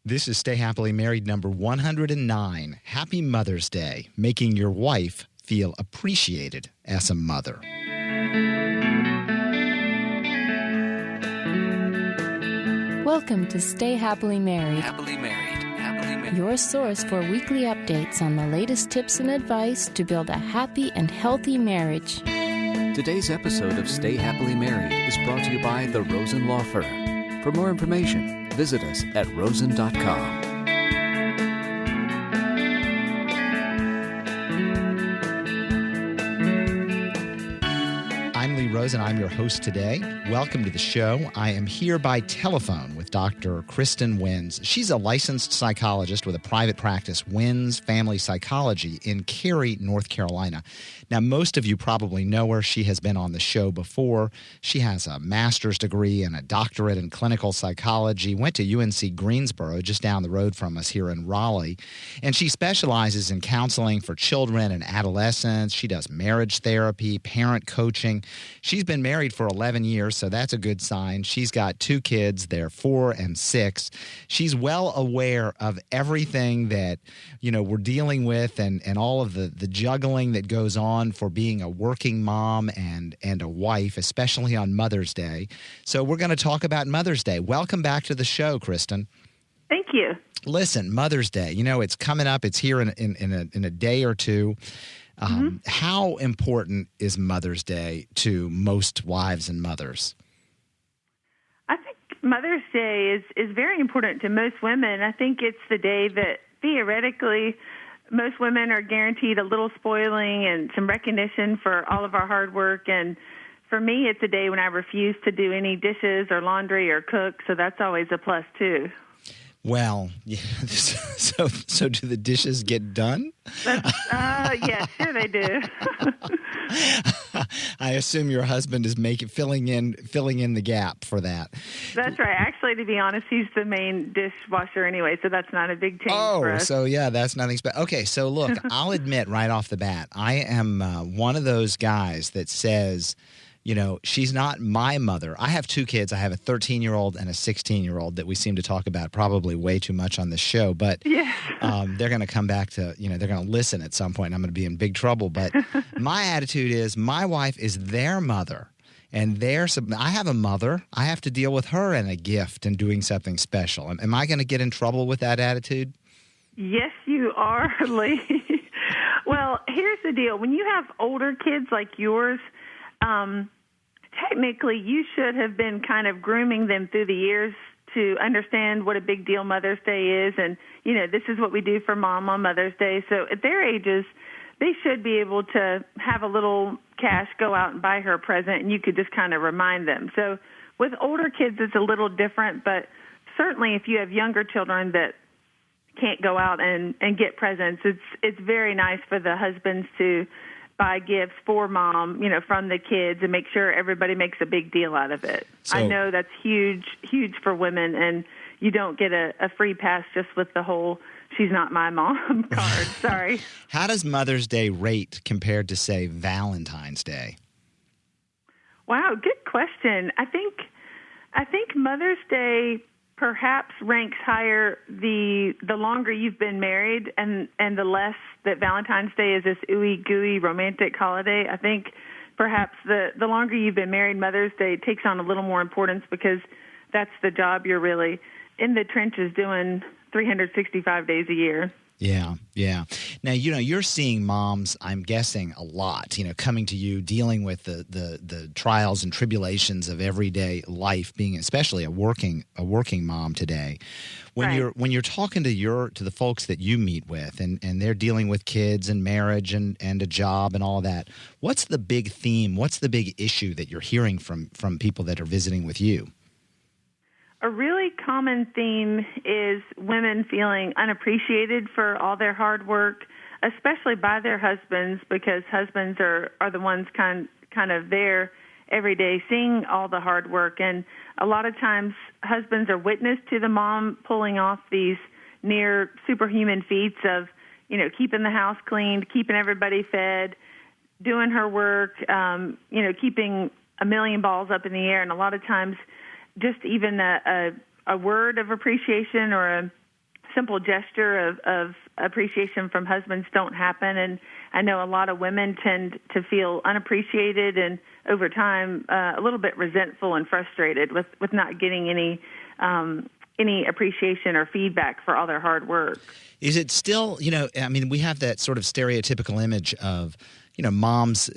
This is Stay Happily Married number 109. Happy Mother's Day, making your wife feel appreciated as a mother. Welcome to Stay Happily Married. Happily married. Happily married. Your source for weekly updates on the latest tips and advice to build a happy and healthy marriage. Today's episode of Stay Happily Married is brought to you by the Rosen Law Firm. For more information, visit us at rosen.com. Rosen, I'm your host today. Welcome to the show. I am here by telephone with Dr. Kristen Wynns. She's a licensed psychologist with a private practice, Wynn's Family Psychology, in Cary, North Carolina. Now, most of you probably know her. She has been on the show before. She has a master's degree and a doctorate in clinical psychology, went to UNC Greensboro, just down the road from us here in Raleigh. And she specializes in counseling for children and adolescents. She does marriage therapy, parent coaching. She's been married for 11 years, so that's a good sign. She's got 2 kids. They're 4 and 6. She's well aware of everything that, we're dealing with and all of the juggling that goes on for being a working mom and a wife, especially on Mother's Day. So we're going to talk about Mother's Day. Welcome back to the show, Kristen. Thank you. Listen, Mother's Day, it's coming up. It's here in a day or two. How important is Mother's Day to most wives and mothers? I think Mother's Day is very important to most women. I think it's the day that theoretically most women are guaranteed a little spoiling and some recognition for all of our hard work. And for me, it's a day when I refuse to do any dishes or laundry or cook, so that's always a plus too. Well, yeah, so do the dishes get done? Yes, sure they do. I assume your husband is filling in the gap for that. That's right. Actually, to be honest, he's the main dishwasher anyway, so that's not a big change for us. So yeah, that's nothing special. Okay, so look, I'll admit right off the bat, I am one of those guys that says, she's not my mother. I have 2 kids. I have a 13-year-old and a 16-year-old that we seem to talk about probably way too much on this show. But yes. They're going to come back to, they're going to listen at some point. And I'm going to be in big trouble. But my attitude is my wife is their mother. And I have a mother. I have to deal with her and a gift and doing something special. Am I going to get in trouble with that attitude? Yes, you are, Lee. Well, here's the deal. When you have older kids like yours, technically, you should have been kind of grooming them through the years to understand what a big deal Mother's Day is. And, this is what we do for Mom on Mother's Day. So at their ages, they should be able to have a little cash, go out and buy her a present, and you could just kind of remind them. So with older kids, it's a little different. But certainly if you have younger children that can't go out and get presents, it's very nice for the husbands to buy gifts for Mom, from the kids and make sure everybody makes a big deal out of it. So, I know that's huge for women, and you don't get a free pass just with the whole she's not my mom card. Sorry. How does Mother's Day rate compared to, say, Valentine's Day? Wow, good question. I think Mother's Day perhaps ranks higher the longer you've been married and the less that Valentine's Day is this ooey gooey romantic holiday. I think perhaps the longer you've been married, Mother's Day takes on a little more importance because that's the job you're really in the trenches doing 365 days a year. Yeah. Now, you're seeing moms, I'm guessing, a lot, coming to you, dealing with the trials and tribulations of everyday life, being especially a working mom today. When you're talking to the folks that you meet with and they're dealing with kids and marriage and a job and all that, what's the big theme? What's the big issue that you're hearing from people that are visiting with you? A really common theme is women feeling unappreciated for all their hard work, especially by their husbands, because husbands are the ones kind of there every day seeing all the hard work. And a lot of times husbands are witness to the mom pulling off these near superhuman feats of, keeping the house cleaned, keeping everybody fed, doing her work, keeping a million balls up in the air. And a lot of times just even a word of appreciation or simple gesture of appreciation from husbands don't happen. And I know a lot of women tend to feel unappreciated and over time a little bit resentful and frustrated with not getting any appreciation or feedback for all their hard work. Is it still, we have that sort of stereotypical image of, moms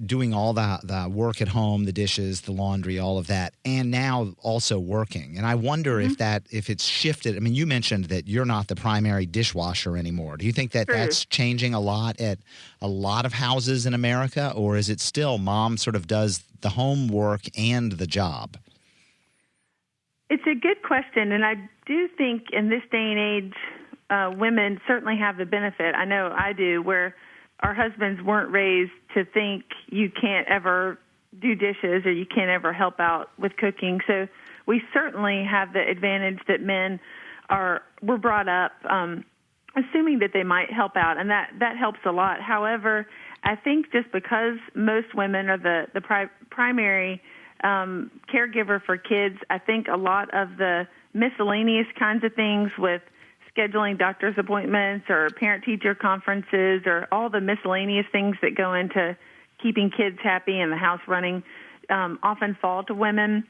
doing all the work at home, the dishes, the laundry, all of that, and now also working. And I wonder if it's shifted. I mean, you mentioned that you're not the primary dishwasher anymore. Do you think that that's changing a lot at a lot of houses in America, or is it still mom sort of does the homework and the job? It's a good question, and I do think in this day and age, women certainly have the benefit. I know I do, where our husbands weren't raised to think you can't ever do dishes or you can't ever help out with cooking. So we certainly have the advantage that men were brought up assuming that they might help out, and that helps a lot. However, I think just because most women are the primary caregiver for kids, I think a lot of the miscellaneous kinds of things with scheduling doctor's appointments or parent-teacher conferences or all the miscellaneous things that go into keeping kids happy and the house running often fall to women.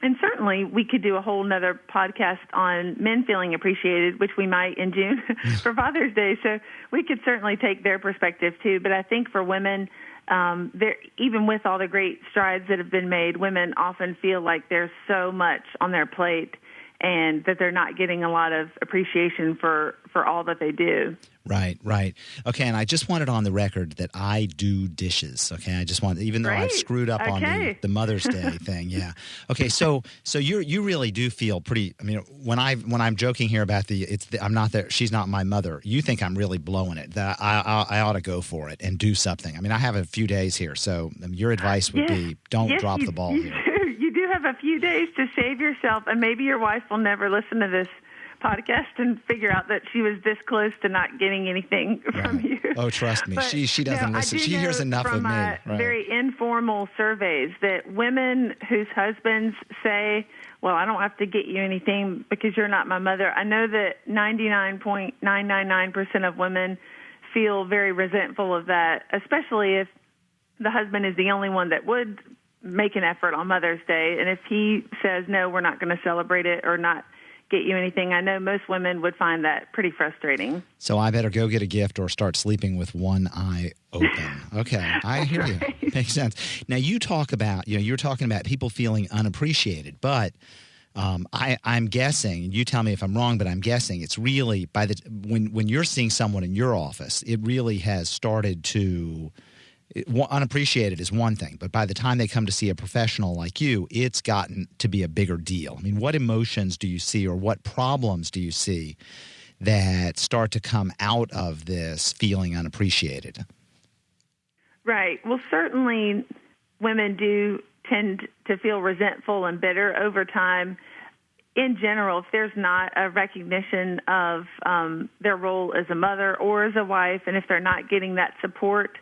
And certainly we could do a whole nother podcast on men feeling appreciated, which we might in June for Father's Day. So we could certainly take their perspective too. But I think for women, even with all the great strides that have been made, women often feel like there's so much on their plate and that they're not getting a lot of appreciation for all that they do. Right. Okay, and I just want it on the record that I do dishes, okay? I just want, even though I've screwed up on the Mother's Day thing, yeah. Okay, so you really do feel pretty, I mean, when I'm joking here about I'm not there, she's not my mother, you think I'm really blowing it, that I ought to go for it and do something. I mean, I have a few days here, so your advice would be don't drop the ball here. You do have a few days to save yourself, and maybe your wife will never listen to this podcast and figure out that she was this close to not getting anything from you. Oh, trust me, but, she doesn't listen. She hears enough of me. Right. Very informal surveys that women whose husbands say, well, I don't have to get you anything because you're not my mother. I know that 99.999% of women feel very resentful of that, especially if the husband is the only one that would make an effort on Mother's Day. And if he says, no, we're not going to celebrate it or not get you anything, I know most women would find that pretty frustrating. So I better go get a gift or start sleeping with one eye open. Okay, I hear you. Makes sense. Now you talk about, you're talking about people feeling unappreciated, but I'm guessing, you tell me if I'm wrong, but I'm guessing it's really when you're seeing someone in your office, it really has started to. Unappreciated is one thing, but by the time they come to see a professional like you, it's gotten to be a bigger deal. I mean, what emotions do you see or what problems do you see that start to come out of this feeling unappreciated? Right. Well, certainly women do tend to feel resentful and bitter over time. In general, if there's not a recognition of their role as a mother or as a wife, and if they're not getting that support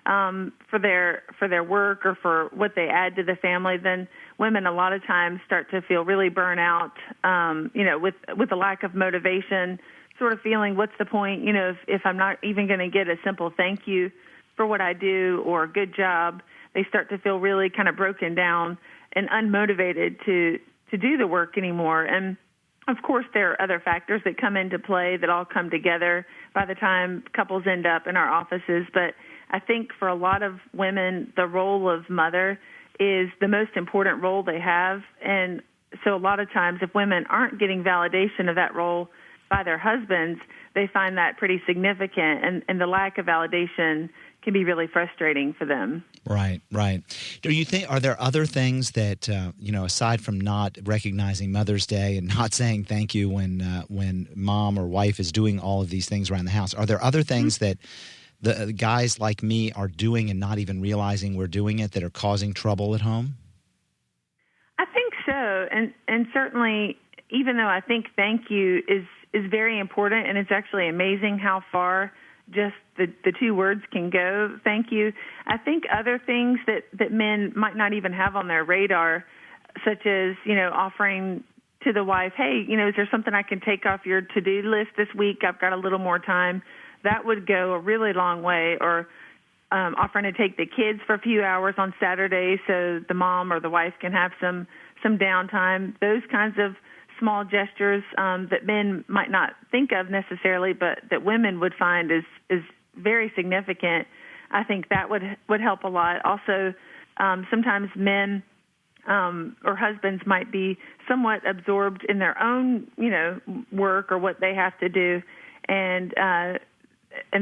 for their work or for what they add to the family, then women a lot of times start to feel really burnt out, with a lack of motivation, sort of feeling, what's the point, if I'm not even going to get a simple thank you for what I do or good job. They start to feel really kind of broken down and unmotivated to do the work anymore. And of course, there are other factors that come into play that all come together by the time couples end up in our offices. But I think for a lot of women, the role of mother is the most important role they have. And so a lot of times if women aren't getting validation of that role by their husbands, they find that pretty significant. And the lack of validation can be really frustrating for them. Right. Do you think, are there other things that, aside from not recognizing Mother's Day and not saying thank you when mom or wife is doing all of these things around the house, are there other things that the guys like me are doing and not even realizing we're doing it that are causing trouble at home? I think so. And certainly, even though I think thank you is very important, and it's actually amazing how far just the two words can go, thank you. I think other things that men might not even have on their radar, such as, offering to the wife, hey, is there something I can take off your to-do list this week? I've got a little more time. That would go a really long way. Or offering to take the kids for a few hours on Saturday so the mom or the wife can have some downtime. Those kinds of small gestures that men might not think of necessarily, but that women would find is very significant. I think that would help a lot. Also, sometimes men or husbands might be somewhat absorbed in their own, work or what they have to do, and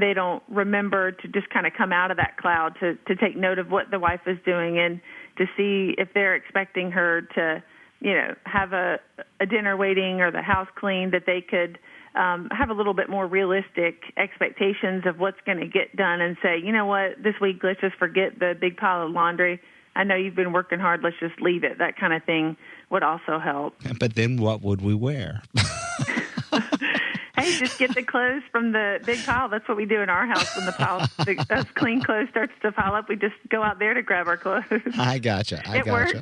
they don't remember to just kind of come out of that cloud to take note of what the wife is doing and to see if they're expecting her to, have a dinner waiting or the house clean, that they could have a little bit more realistic expectations of what's going to get done and say, you know what, this week let's just forget the big pile of laundry. I know you've been working hard, let's just leave it. That kind of thing would also help. But then what would we wear? Hey, just get the clothes from the big pile. That's what we do in our house when the clean clothes starts to pile up. We just go out there to grab our clothes. I gotcha. It works.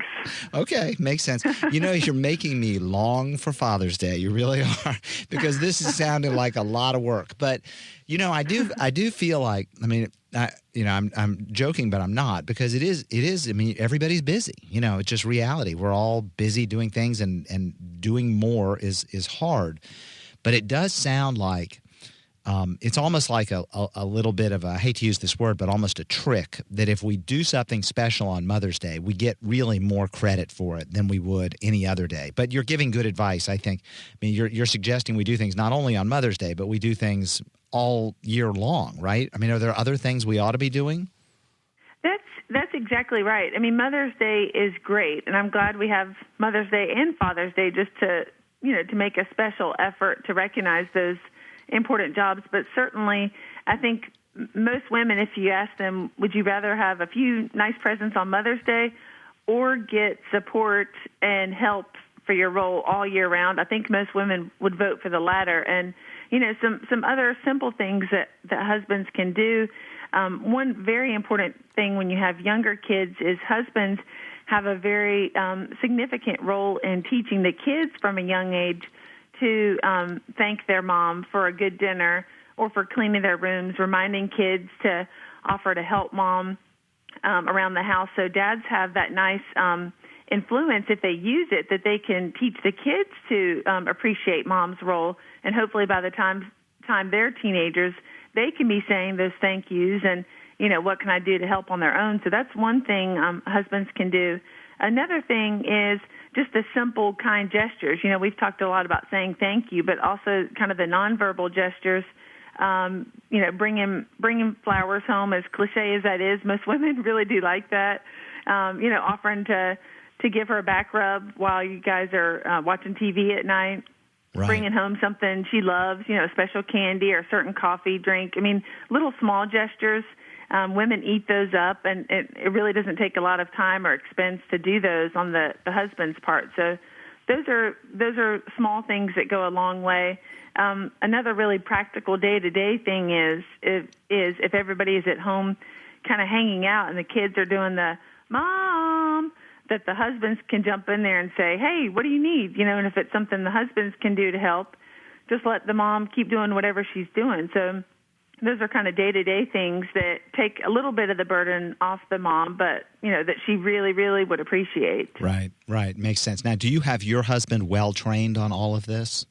Okay, makes sense. You're making me long for Father's Day. You really are, because this is sounding like a lot of work. But I do feel like, I'm joking, but I'm not, because it is. I mean, everybody's busy. It's just reality. We're all busy doing things, and doing more is hard. But it does sound like it's almost like a little bit of I hate to use this word, but almost a trick, that if we do something special on Mother's Day, we get really more credit for it than we would any other day. But you're giving good advice, I think. I mean, you're suggesting we do things not only on Mother's Day, but we do things all year long, right? I mean, are there other things we ought to be doing? That's exactly right. I mean, Mother's Day is great, and I'm glad we have Mother's Day and Father's Day just to make a special effort to recognize those important jobs. But certainly, I think most women, if you ask them, would you rather have a few nice presents on Mother's Day or get support and help for your role all year round? I think most women would vote for the latter. And, some other simple things that husbands can do. One very important thing when you have younger kids is husbands have a very significant role in teaching the kids from a young age to thank their mom for a good dinner or for cleaning their rooms, reminding kids to offer to help mom around the house. So dads have that nice influence, if they use it, that they can teach the kids to appreciate mom's role. And hopefully by the time they're teenagers, they can be saying those thank yous and, what can I do to help on their own? So that's one thing husbands can do. Another thing is just the simple, kind gestures. We've talked a lot about saying thank you, but also kind of the nonverbal gestures. Bringing flowers home, as cliche as that is, most women really do like that. Offering to give her a back rub while you guys are watching TV at night. Right. Bringing home something she loves, special candy or a certain coffee drink. I mean, little small gestures. Women eat those up, and it really doesn't take a lot of time or expense to do those on the husband's part. So those are small things that go a long way. Another really practical day-to-day thing is if everybody is at home kind of hanging out and the kids are doing the mom, that the husbands can jump in there and say, hey, what do you need? And if it's something the husbands can do to help, just let the mom keep doing whatever she's doing. So those are kind of day-to-day things that take a little bit of the burden off the mom, but, that she really, really would appreciate. Right. Makes sense. Now, do you have your husband well-trained on all of this?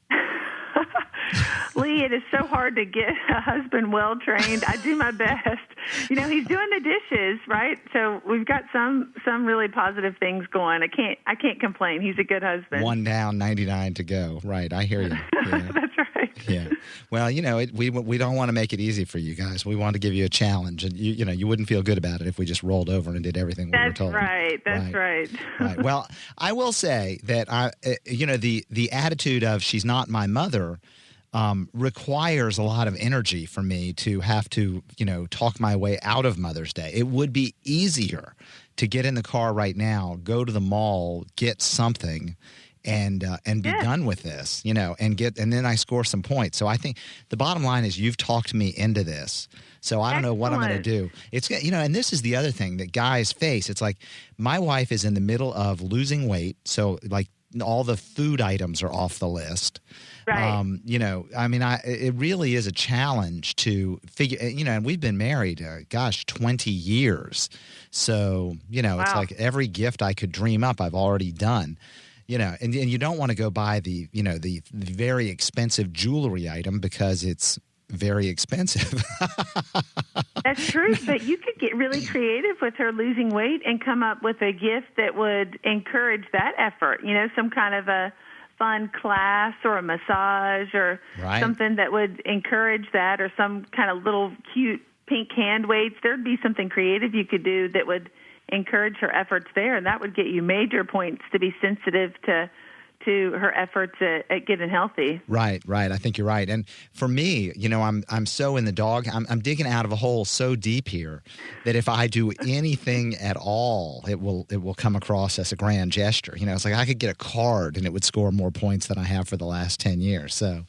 Lee, it is so hard to get a husband well-trained. I do my best. He's doing the dishes, right? So we've got some really positive things going. I can't complain. He's a good husband. 1 down, 99 to go. Right, I hear you. Yeah. That's right. Yeah. Well, we don't want to make it easy for you guys. We want to give you a challenge, and you wouldn't feel good about it if we just rolled over and did everything we were told. That's right. Right. Well, I will say that the attitude of she's not my mother requires a lot of energy for me to have to, talk my way out of Mother's Day. It would be easier to get in the car right now, go to the mall, get something, and be done with this, and then I score some points. So I think the bottom line is you've talked me into this. So I don't know what I'm going to do. It's, and this is the other thing that guys face. It's like my wife is in the middle of losing weight. So like all the food items are off the list. Right. It really is a challenge to figure, and we've been married, 20 years. So, Wow. It's like every gift I could dream up, I've already done. And you don't want to go buy the very expensive jewelry item because it's very expensive. That's true, but you could get really creative with her losing weight and come up with a gift that would encourage that effort, some kind of a fun class or a massage or something that would encourage that, or some kind of little cute pink hand weights. There'd be something creative you could do that would encourage her efforts there, and that would get you major points to be sensitive to her efforts at getting healthy. Right. I think you're right. And for me, I'm so in the dog. I'm digging out of a hole so deep here that if I do anything at all, it will come across as a grand gesture. It's like I could get a card and it would score more points than I have for the last 10 years. So.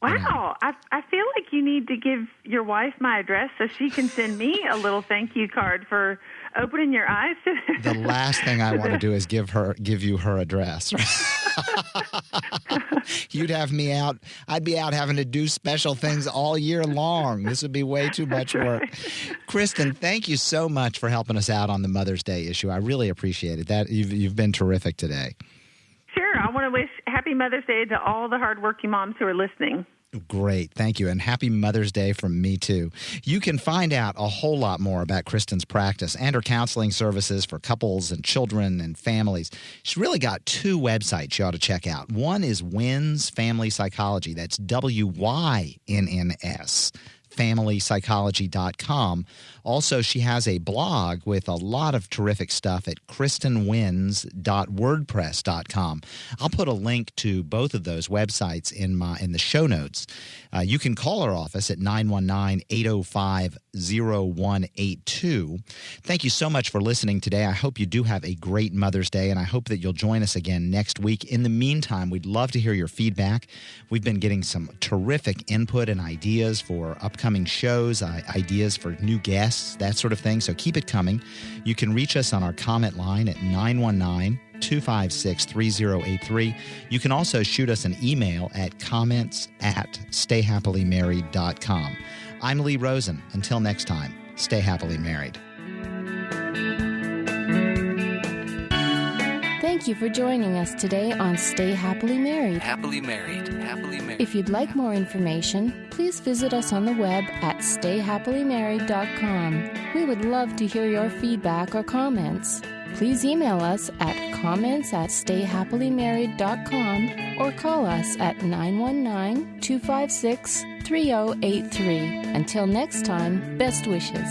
Wow. I feel like you need to give your wife my address so she can send me a little thank you card for opening your eyes to the last thing I want to do is give you her address. You'd have me out. I'd be out having to do special things all year long. This would be way too much work. Kristin, thank you so much for helping us out on the Mother's Day issue. I really appreciate it. That you've been terrific today. Sure. I want to wish Happy Mother's Day to all the hardworking moms who are listening. Great. Thank you. And happy Mother's Day from me, too. You can find out a whole lot more about Kristin's practice and her counseling services for couples and children and families. She's really got 2 websites you ought to check out. One is Wynn's Family Psychology. That's WYNNS. FamilyPsychology.com. Also, she has a blog with a lot of terrific stuff at KristenWynns.wordpress.com. I'll put a link to both of those websites in the show notes. You can call our office at 919-805-0182. Thank you so much for listening today. I hope you do have a great Mother's Day, and I hope that you'll join us again next week. In the meantime, we'd love to hear your feedback. We've been getting some terrific input and ideas for upcoming shows, ideas for new guests, that sort of thing. So keep it coming. You can reach us on our comment line at 919-256-3083. You can also shoot us an email at comments@stayhappily.married.com. I'm Lee Rosen. Until next time, stay happily married. Thank you for joining us today on Stay Happily Married. Happily married. Happily married. If you'd like more information, please visit us on the web at stayhappily.married.com. We would love to hear your feedback or comments. Please email us at comments@stayhappily.married.com or call us at 919-256-3083. Until next time, best wishes.